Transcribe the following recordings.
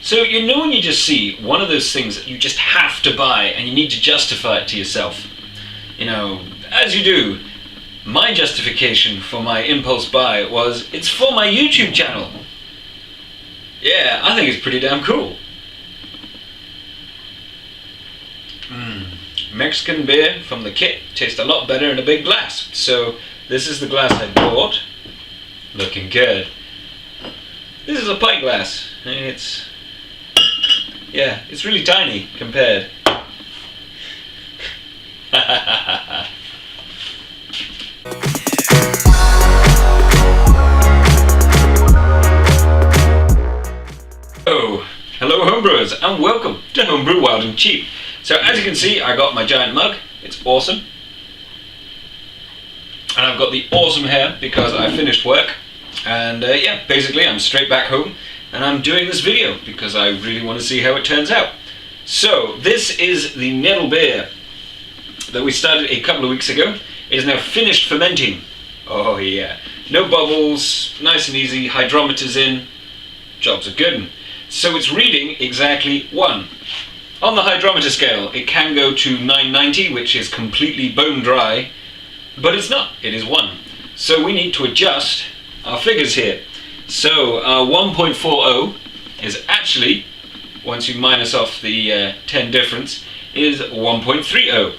So you know when you just see one of those things that you just have to buy and you need to justify it to yourself? You know, as you do. My justification for my impulse buy was, it's for my YouTube channel. Yeah, I think it's pretty damn cool. Mexican beer from the kit tastes a lot better in a big glass. So this is the glass I bought. Looking good. This is a pint glass. It's really tiny compared. Oh, hello homebrewers and welcome to Homebrew Wild and Cheap. So as you can see, I got my giant mug. It's awesome. And I've got the awesome hair because I finished work. And yeah, basically I'm straight back home and I'm doing this video because I really want to see how it turns out. So this is the Nettle Beer that we started a couple of weeks ago. It is now finished fermenting. Oh yeah. No bubbles, nice and easy, hydrometers in, job's a good one. So it's reading exactly 1. On the hydrometer scale, it can go to 990, which is completely bone dry, but it's not, it is 1. So we need to adjust our figures here. So 1.40 is actually, once you minus off the 10 difference, is 1.30.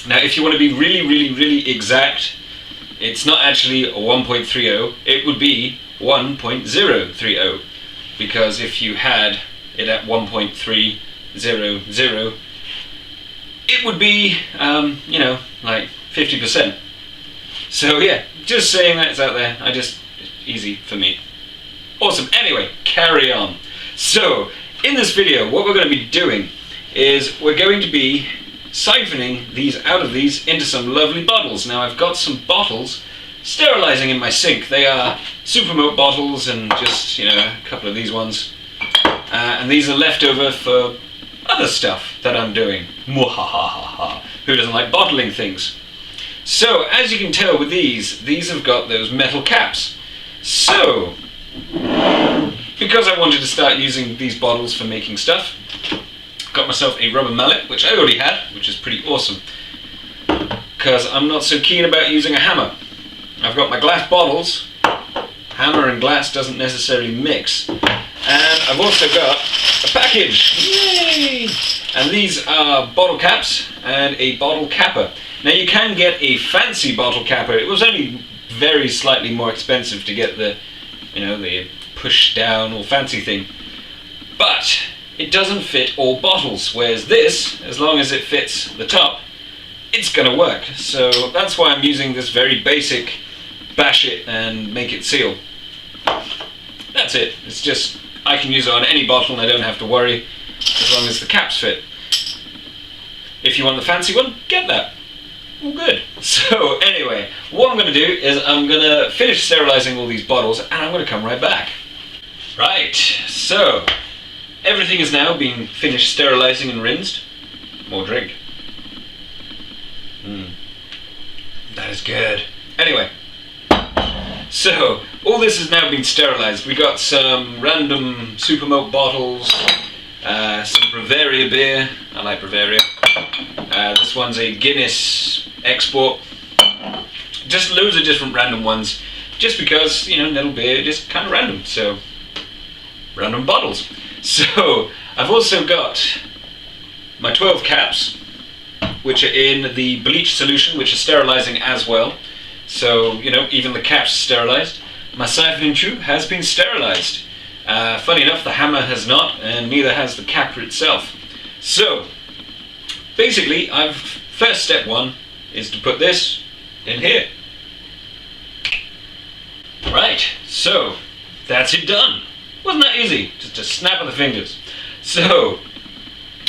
Now if you want to be really exact, it's not actually a 1.30, it would be 1.030. Because if you had it at 1.300, it would be, you know, like 50%. So yeah, just saying that it's out there. It's easy for me. Awesome. Anyway, carry on. So in this video, what we're going to be doing is we're going to be siphoning these out of these into some lovely bottles. Now I've got some bottles sterilizing in my sink. They are Supermote bottles and just, you know, a couple of these ones. And these are left over for other stuff that I'm doing. Mwahahaha. Who doesn't like bottling things? So, as you can tell with these have got those metal caps. So, because I wanted to start using these bottles for making stuff, got myself a rubber mallet, which I already had, which is pretty awesome. Because I'm not so keen about using a hammer. I've got my glass bottles. Hammer and glass doesn't necessarily mix. And I've also got a package. Yay! And these are bottle caps and a bottle capper. Now you can get a fancy bottle capper. It was only very slightly more expensive to get the, you know, the push down or fancy thing. But it doesn't fit all bottles, whereas this, as long as it fits the top, it's gonna work. So that's why I'm using this very basic bash it and make it seal. That's it. It's just, I can use it on any bottle and I don't have to worry as long as the caps fit. If you want the fancy one, get that. All good. So anyway, what I'm going to do is I'm going to finish sterilizing all these bottles and I'm going to come right back. Right, so everything is now being finished sterilizing and rinsed. More drink. That is good. Anyway, so all this has now been sterilized. We got some random Supermote bottles, some Bavaria beer. I like Bavaria. This one's a Guinness export. Just loads of different random ones. Just because, you know, Nettle Beer is just kind of random. So, random bottles. So, I've also got my 12 caps, which are in the bleach solution, which is sterilizing as well. So, you know, even the caps are sterilized. My siphoning tube has been sterilized. Funny enough, the hammer has not, and neither has the capper itself. So, basically, first step 1 is to put this in here. Right, so that's it done. Wasn't that easy? Just a snap of the fingers. So,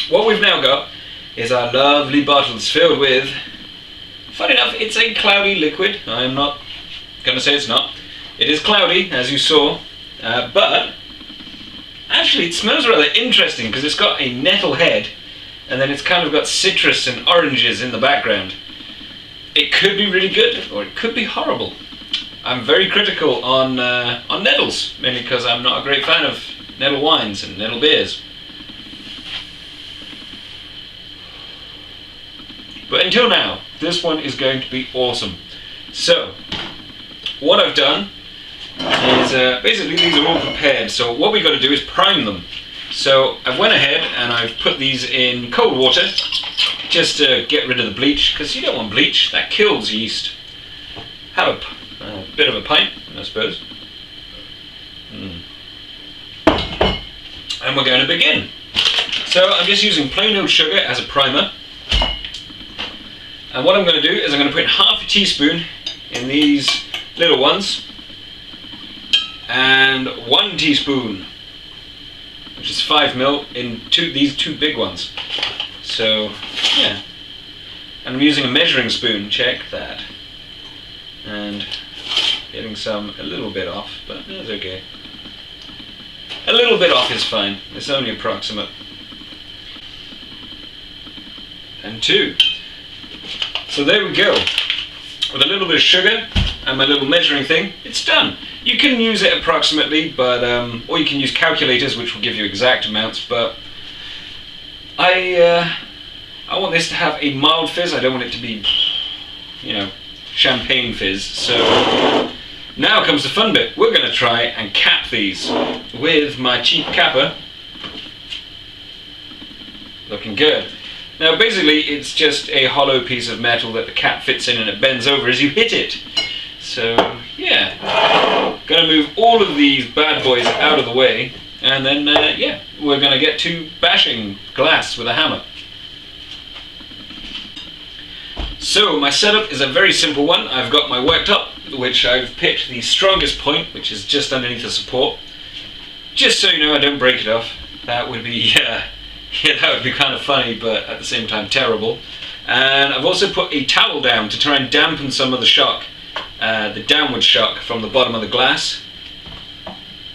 what we've now got is our lovely bottles filled with, funny enough, it's a cloudy liquid. I'm not going to say it's not. It is cloudy, as you saw, but actually it smells rather interesting because it's got a nettle head and then it's kind of got citrus and oranges in the background. It could be really good or it could be horrible. I'm very critical on nettles, mainly because I'm not a great fan of Nettle wines and Nettle beers. But until now, this one is going to be awesome. So, what I've done is basically these are all prepared. So what we've got to do is prime them. So I went ahead and I've put these in cold water just to get rid of the bleach, because you don't want bleach, that kills yeast. Have a bit of a pint, I suppose. And we're going to begin. So I'm just using plain old sugar as a primer. And what I'm going to do is I'm going to put in half a teaspoon in these little ones, and 1 teaspoon, which is 5 ml, in these two big ones. So yeah, and I'm using a measuring spoon, check that, and getting a little bit off, but that's okay. A little bit off is fine, it's only approximate. And 2. So there we go. With a little bit of sugar and my little measuring thing, it's done. You can use it approximately, but or you can use calculators, which will give you exact amounts. But I want this to have a mild fizz. I don't want it to be, champagne fizz. So now comes the fun bit. We're going to try and cap these with my cheap capper. Looking good. Now basically it's just a hollow piece of metal that the cap fits in and it bends over as you hit it. So yeah, gonna move all of these bad boys out of the way, and then yeah, we're gonna get to bashing glass with a hammer. So my setup is a very simple one. I've got my worktop, which I've picked the strongest point, which is just underneath the support. Just so you know, I don't break it off. That would be yeah, that would be kind of funny, but at the same time terrible. And I've also put a towel down to try and dampen some of the shock, the downward shock from the bottom of the glass.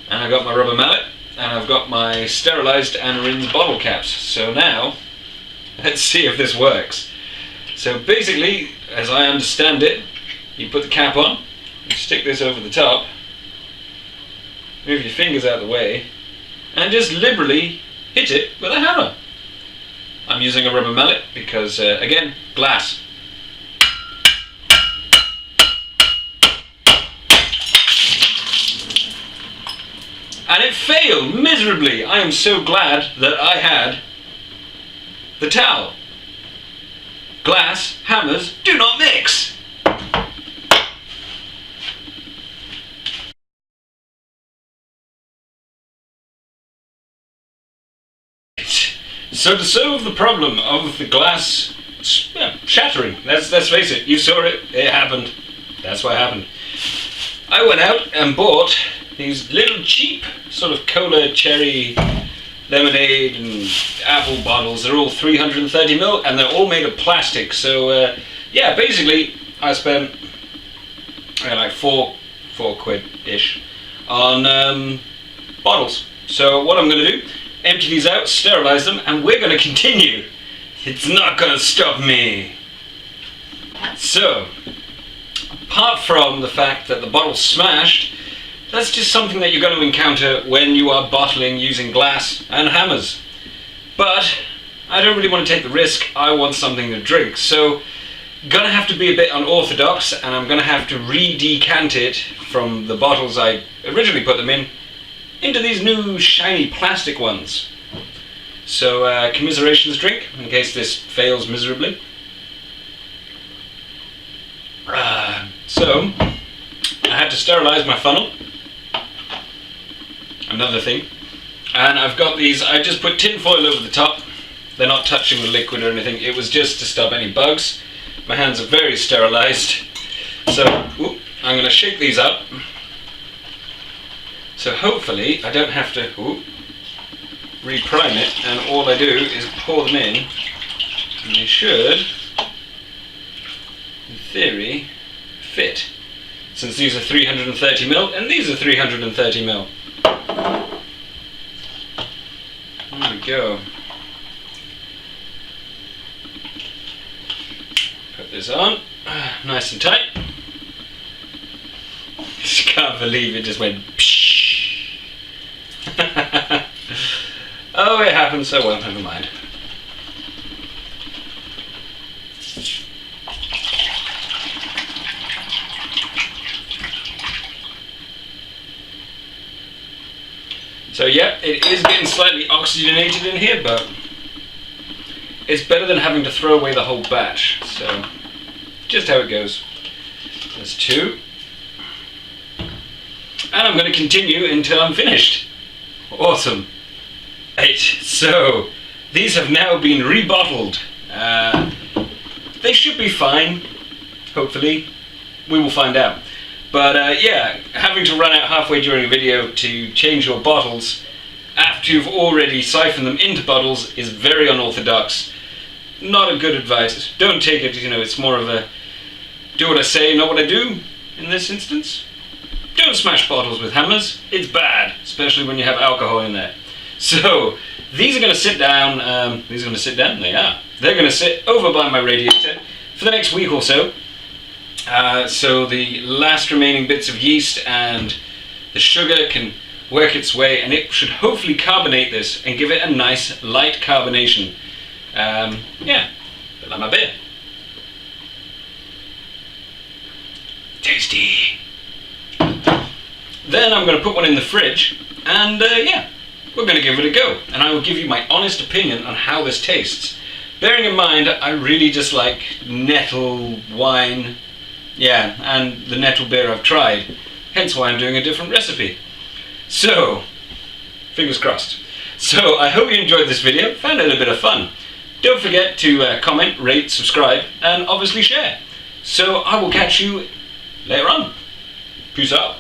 And I've got my rubber mallet, and I've got my sterilized and rinsed bottle caps. So now, let's see if this works. So basically, as I understand it, you put the cap on, you stick this over the top, move your fingers out of the way, and just liberally hit it with a hammer. I'm using a rubber mallet because, again, glass. And it failed miserably. I am so glad that I had the towel. Glass, hammers, do not mix! So to solve the problem of the glass shattering, let's face it, you saw it, it happened. That's what happened. I went out and bought these little cheap sort of cola, cherry, lemonade and apple bottles. They're all 330 ml and they're all made of plastic. So yeah, basically I spent like four quid-ish on bottles. So what I'm going to do, empty these out, sterilize them, and we're going to continue. It's not going to stop me. So, apart from the fact that the bottle's smashed, that's just something that you're going to encounter when you are bottling using glass and hammers. But I don't really want to take the risk. I want something to drink. So, gonna have to be a bit unorthodox, and I'm gonna have to re-decant it from the bottles I originally put them in into these new shiny plastic ones. So commiserations drink, in case this fails miserably. So I had to sterilize my funnel, another thing, and I've got these, I just put tin foil over the top. They're not touching the liquid or anything, it was just to stop any bugs. My hands are very sterilized, so I'm going to shake these up. So hopefully I don't have to re-prime it, and all I do is pour them in, and they should, in theory, fit. Since these are 330 ml and these are 330 ml. There we go. Put this on, nice and tight. Just can't believe it just went psh. Oh, it happens, so well, never mind. So yeah, it is getting slightly oxygenated in here, but it's better than having to throw away the whole batch. So, just how it goes. That's 2. And I'm going to continue until I'm finished. Awesome. 8. So, these have now been rebottled. They should be fine, hopefully. We will find out. But yeah, having to run out halfway during a video to change your bottles after you've already siphoned them into bottles is very unorthodox. Not a good advice. Don't take it, it's more of a do what I say, not what I do in this instance. Don't smash bottles with hammers. It's bad, especially when you have alcohol in there. So, these are going to sit down, they are. They're going to sit over by my radiator for the next week or so. So the last remaining bits of yeast and the sugar can work its way, and it should hopefully carbonate this and give it a nice light carbonation. Yeah, but like my beer. Tasty. Then I'm going to put one in the fridge, and yeah, we're going to give it a go, and I will give you my honest opinion on how this tastes. Bearing in mind, I really just like nettle wine. Yeah, and the Nettle Beer I've tried, hence why I'm doing a different recipe. So, fingers crossed. So, I hope you enjoyed this video, found it a bit of fun. Don't forget to comment, rate, subscribe, and obviously share. So, I will catch you later on. Peace out.